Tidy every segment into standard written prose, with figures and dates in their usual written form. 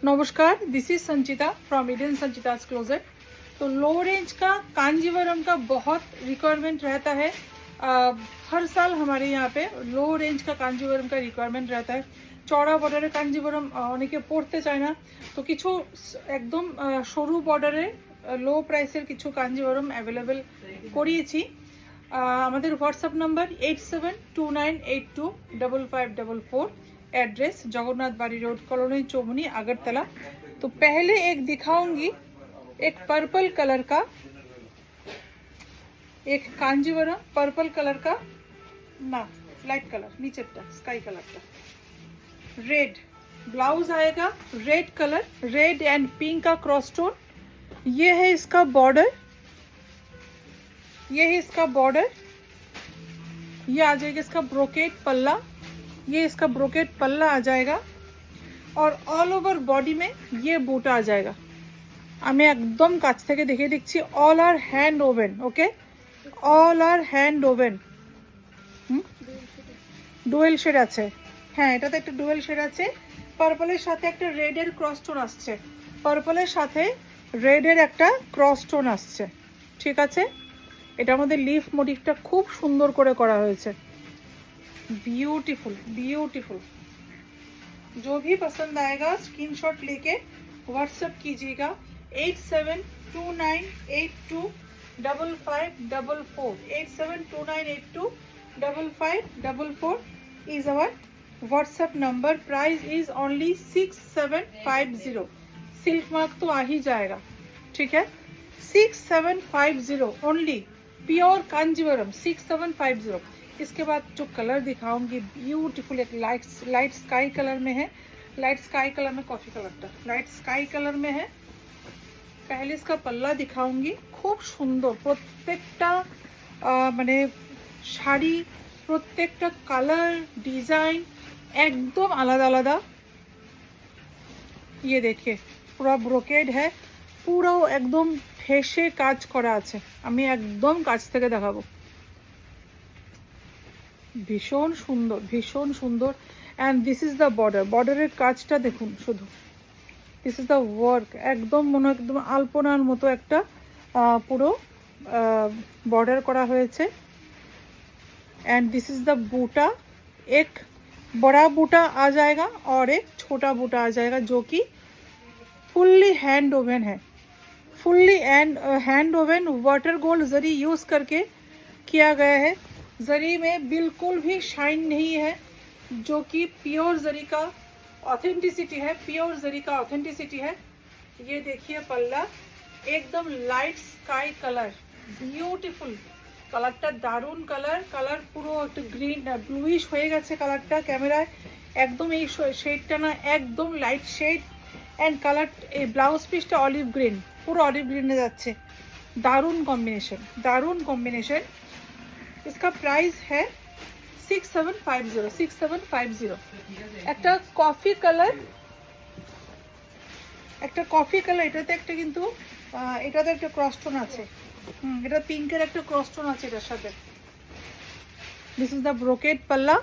नमस्कार, this is Sanchita from Eden Sanchita's closet. तो लो रेंज का कांजीवरम का बहुत रिक्वायरमेंट रहता है। हर साल हमारे यहाँ पे लो रेंज का कांजीवरम का रिक्वायरमेंट रहता है। चौड़ा बॉर्डर कांजीवरम अनेके पड़ते चाय ना, तो किछु एकदम सरू बॉर्डर लो प्राइसर किछु कांजीवरम अवेलेबल करिएछि। आमादेर व्हाट्सएप नंबर 8729825544, एड्रेस जगन्नाथ बाड़ी रोड, कॉलोनी चौमुनी, अगरतला। तो पहले एक दिखाऊंगी, एक पर्पल कलर का, एक कांजीवरम पर्पल कलर का ना, लाइट कलर नीचे स्काई कलर का, रेड ब्लाउज आएगा, red colour, red and pink का क्रॉस टोन। ये है इसका बॉर्डर, ये है इसका बॉर्डर। ये आ जाएगा इसका ब्रोकेट पल्ला, ये इसका ब्रोकेट पल्ला आ जाएगा और ऑल ओवर बॉडी में ये बूटा आ जाएगा। আমি একদম কাছ থেকে দেখিয়ে দিচ্ছি। অল আর হ্যান্ড ওভেন, ওকে, অল আর হ্যান্ড ওভেন। ডুয়েল শেড আছে, হ্যাঁ এটাতে একটা ডুয়েল শেড আছে। পার্পলের সাথে একটা রেডের ক্রস টোন আসছে, পার্পলের সাথে রেডের একটা ক্রস টোন আসছে, ঠিক আছে। এটার মধ্যে লিফ মোটিভটা খুব সুন্দর করে করা হয়েছে, ब्यूटीफुल ब्यूटीफुल। जो भी पसंद आएगा स्क्रीनशॉट लेके व्हाट्सएप कीजिएगा 8729825544। 8729825544 is our WhatsApp number। Price is only 6750। Silk mark तो आ ही जाएगा, ठीक है। 6750 ओनली, प्योर कांजीवरम 6750। इसके बाद जो कलर दिखाऊंगी ब्यूटीफुल, एक लाइट स्काई कलर में है, लाइट स्काई कलर में, कॉफी कलर का लाइट स्काई कलर में है। पहले इसका पल्ला दिखाऊंगी, खूब सुंदर प्रत्येकटा माने शाड़ी प्रत्येकटा कलर डिजाइन एकदम आलादा आलादा। ये देखिए पूरा ब्रोकेड है, पूरा एकदम फेसे काज करा आछे। आमी एकदम काछ थेके देखाबो, भीषण सुंदर भीषण सुंदर। And this is the border, border काजटा देखुन शुधु, दिस इज द वर्क, एकदम मने एकदम आल्पनार मतो एकटा पुरो बॉर्डर करा हयेछे। एंड दिस इज द बूटा, एक बड़ा बूटा आ जाएगा और एक छोटा बूटा आ जाएगा, जो कि फुल्ली हैंड ओवन है, fully hand woven water gold zari use करके किया गया है। जरी में बिल्कुल भी शाइन नहीं है, जो कि प्योर जरी का ऑथेंटिसिटी है, प्योर जरी का ऑथेंटिसिटी है। ये देखिए पल्ला, एकदम लाइट स्काई कलर, ब्यूटीफुल कलरটা दारुण कलर, कलर পুরো একটু গ্রিন ব্লুইশ হয়ে গেছে কালারটা ক্যামেরায়। একদম এই শেডটা না একদম লাইট শেড। এন্ড কালার এই ব্লাউজ পিসটা অলিভ গ্রিন, পুরো অলিভ গ্রিনে যাচ্ছে। দারুণ কম্বিনেশন, দারুণ কম্বিনেশন। इसका प्राइस है 6750, 6750। একটা কফি কালার, একটা কফি কালার, এটাতে একটা কিন্তু এটাতে একটা ক্রস টোন আছে। এটা পিঙ্কের একটা ক্রস টোন আছে এটার সাথে। दिस इज द ब्रोकेड पल्ला,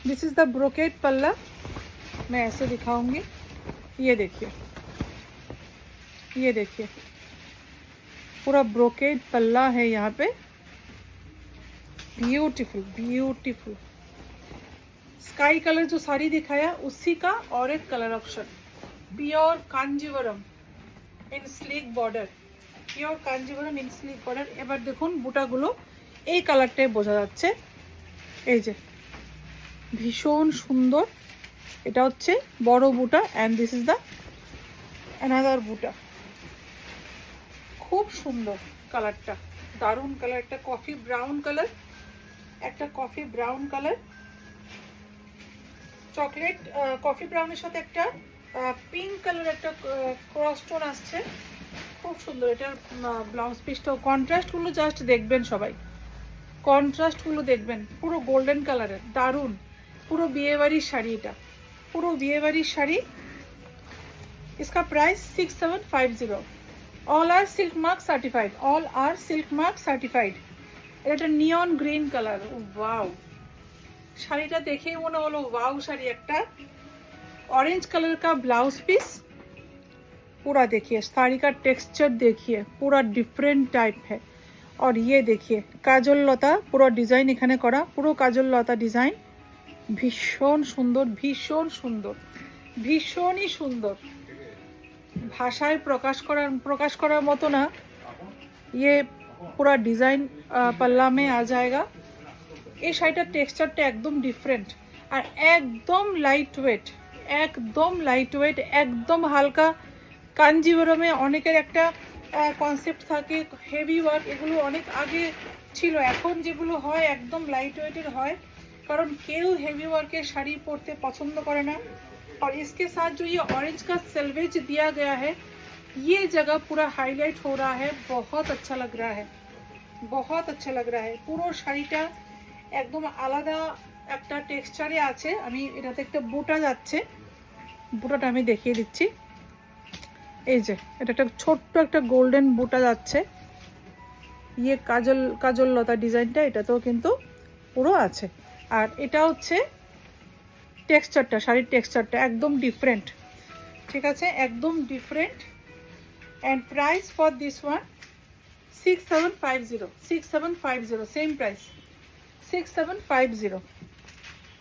दिस इज द ब्रोकेड पल्ला। मैं ऐसे दिखाऊंगी, ये देखिए, ये देखिए पूरा ब्रोकेड पल्ला है यहाँ पे, ब्यूटीफुल ब्यूटीफुल। स्काई कलर जो साड़ी दिखाया उसी का और एक कलर ऑप्शन, प्योर कांजीवरम इन स्लिक बॉर्डर, प्योर कांजीवरम इन स्लिक बॉर्डर। এবার দেখুন বুটাগুলো এই কালারটাই বোঝা যাচ্ছে, এই যে ভীষণ সুন্দর। এটা হচ্ছে বড় বুটা and this is the another বুটা। খুব সুন্দর কালারটা, দারুণ কালার, একটা কফি ব্রাউন কালার, একটা coffee brown colour, chocolate coffee ব্রাউনের সাথে একটা পিঙ্ক কালার একটা ক্রস টোন আসছে, খুব সুন্দর। এটার ব্লাউজ পিসটাও কন্ট্রাস্টগুলো জাস্ট দেখবেন সবাই, কন্ট্রাস্টগুলো দেখবেন, পুরো গোল্ডেন কালারের, দারুণ। পুরো বিয়েবাড়ির শাড়ি, এটা পুরো বিয়েবাড়ির শাড়ি। इसका price 6750। All are silk mark certified, all are silk mark certified. এটা নিয়ন গ্রিন কালার, ওয়াও। শাড়িটা দেখেই মনে হলো ওয়াও শাড়ি একটা। ऑरेंज कलर का ब्लाउज पीस, पूरा देखिए साड़ी का टेक्सचर देखिए पूरा डिफरेंट टाइप है। और ये देखिए काजल लता পুরো ডিজাইন এখানে করা, পুরো কাজল লতা ডিজাইন, ভীষণ সুন্দর ভীষণ সুন্দর ভীষণই সুন্দর, ভাষায় প্রকাশ করার মতো না। ये पूरा डिजाइन पल्ला में आ जाएगा। এই শাড়িটার টেক্সচারটা একদম ডিফারেন্ট আর একদম লাইট ওয়েট, একদম লাইট ওয়েট, একদম হালকা। কাঞ্জিভরমে অনেকের একটা কনসেপ্ট থাকে হেভি ওয়ার্ক, এগুলো অনেক আগে ছিল, এখন যেগুলো হয় একদম লাইট ওয়েটের হয়, কারণ কেউ হেভি ওয়ার্কের শাড়ি পরতে পছন্দ করে না। और इसके साथ जो ये ऑरेंज का सेल्वेज दिया गया है, ये जगह पूरा हाईलाइट हो रहा है, बहुत अच्छा लग रहा है, बहुत अच्छा लग रहा है। পুরো শাড়িটা একদম আলাদা একটা টেক্সচারে আছে। আমি এটাতে একটা বুটা যাচ্ছে, বুটাটা আমি দেখিয়ে দিচ্ছি। এই যে এটা একটা ছোট্ট একটা গোল্ডেন বুটা যাচ্ছে, ইয়ে কাজল লতা ডিজাইনটা এটাতেও কিন্তু পুরো আছে। আর এটা হচ্ছে টেক্সচারটা, শাড়ির টেক্সচারটা একদম ডিফারেন্ট, ঠিক আছে, একদম different. And price for this one 6750 same price 6750।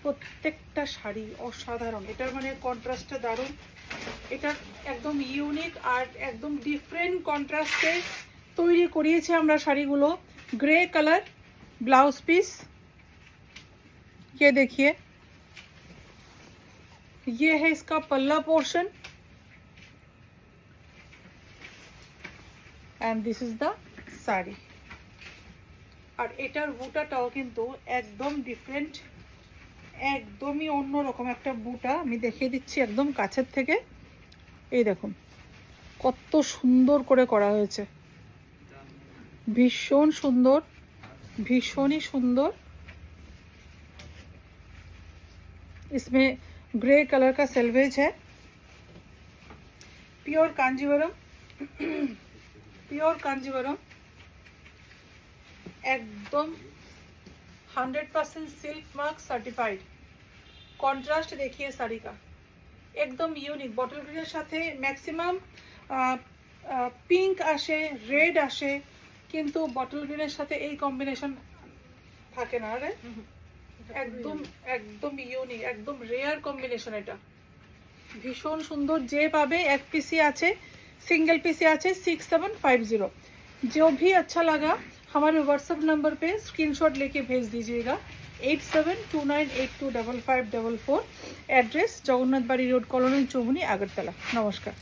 প্রত্যেকটা শাড়ি অসাধারণ, এটার মানে কন্ট্রাস্টটা দারুণ, এটা একদম ইউনিক আর একদম ডিফারেন্ট কন্ট্রাস্টে তৈরি করিয়েছি আমরা শাড়িগুলো। গ্রে কালার ব্লাউজ পিস, ये देखिए ये है इसका पल्ला portion and this is the sari. আর এটার বুটাটাও কিন্তু একদম ডিফারেন্ট, একদমই অন্যরকম একটা বুটা। আমি দেখিয়ে দিচ্ছি একদম কাছের থেকে, এই দেখুন কত সুন্দর করে করা হয়েছে, ভীষণ সুন্দর ভীষণই সুন্দর। इसमें ग्रे कलर का सेल्वेज है, प्योर कांजीवरम प्योर कांजीवरम, एकदम 100% सिल्क मार्क सर्टिफाइड। कॉन्ट्रास्ट देखिए साड़ी का एकदम यूनिक, बटल ग्रीনের সাথে ম্যাক্সিমাম পিঙ্ক আসে, রেড আসে, কিন্তু বটল গ্রিনের সাথে এই কম্বিনেশন থাকে না রে, একদম একদম ইউনিক, একদম রেয়ার কম্বিনেশন। এটা ভীষণ সুন্দর, যে পাবে এক পিসি আছে, सिंगल पीस আছে 6750। जो भी अच्छा लगा हमारे व्हाट्सएप नंबर पे स्क्रीनशॉट लेके भेज दीजिएगा 8729825544। एड्रेस जगन्नाथ बाड़ी रोड, कॉलोनी चौमुनी, आगरतला। नमस्कार।